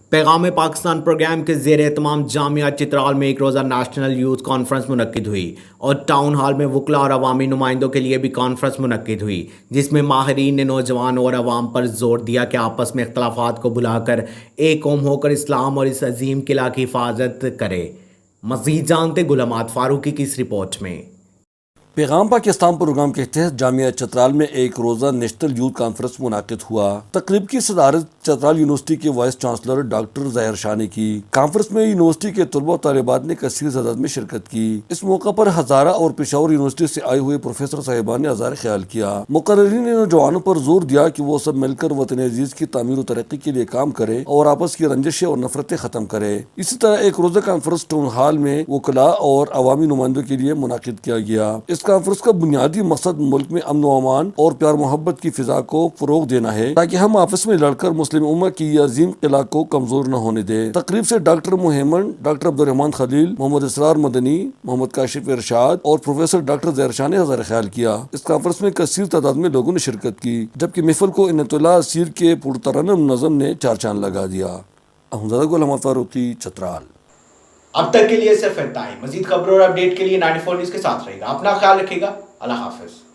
پیغام پاکستان پروگرام کے زیر اہتمام جامعہ چترال میں ایک روزہ نیشنل یوتھ کانفرنس منعقد ہوئی اور ٹاؤن ہال میں وکلاء اور عوامی نمائندوں کے لیے بھی کانفرنس منعقد ہوئی، جس میں ماہرین نے نوجوانوں اور عوام پر زور دیا کہ آپس میں اختلافات کو بھلا کر ایک قوم ہو کر اسلام اور اس عظیم قلعہ کی حفاظت کرے۔ مزید جانتے گلامات فاروقی کی اس رپورٹ میں۔ پیغام پاکستان پروگرام کے تحت جامعہ چترال میں ایک روزہ نیشنل یوتھ کانفرنس منعقد ہوا۔ تقریب کی صدارت چترال یونیورسٹی کے وائس چانسلر ڈاکٹر ظاہر شاہ نے کی۔ کانفرنس میں یونیورسٹی کے طلباء و طالبات نے کثیر تعداد میں شرکت کی۔ اس موقع پر ہزارہ اور پشاور یونیورسٹی سے آئے ہوئے پروفیسر صاحبان نے اظہار خیال کیا۔ مقررین نے نوجوانوں پر زور دیا کہ وہ سب مل کر وطن عزیز کی تعمیر و ترقی کے لیے کام کرے اور آپس کی رنجشیں اور نفرتیں ختم کرے۔ اسی طرح ایک روزہ کانفرنس ٹاؤن ہال میں وکلاء اور عوامی نمائندوں کے لیے منعقد کیا گیا۔ اس کانفرنس کا بنیادی مقصد ملک میں امن و امان اور پیار محبت کی فضا کو فروغ دینا ہے تاکہ ہم آپس میں لڑ کر مسلم امت کی یہ عظیم قلعہ کو کمزور نہ ہونے دیں۔ تقریب سے ڈاکٹر محمد، ڈاکٹر عبدالرحمان خلیل، محمد اسرار مدنی، محمد کاشف ارشاد اور پروفیسر ڈاکٹر ظاہر شاہ نے اظہار خیال کیا۔ اس کانفرنس میں کثیر تعداد میں لوگوں نے شرکت کی، جبکہ محفل کو انعت اللہ اسیر کے پرترنم نظم نے چار چاند لگا دیا۔ احمد گلامات فاروقی، چترال۔ اب تک کے لیے صرف اتنا ہی۔ مزید خبروں اور اپڈیٹ کے لیے 94 نیوز کے ساتھ رہے گا۔ اپنا خیال رکھیے گا۔ اللہ حافظ۔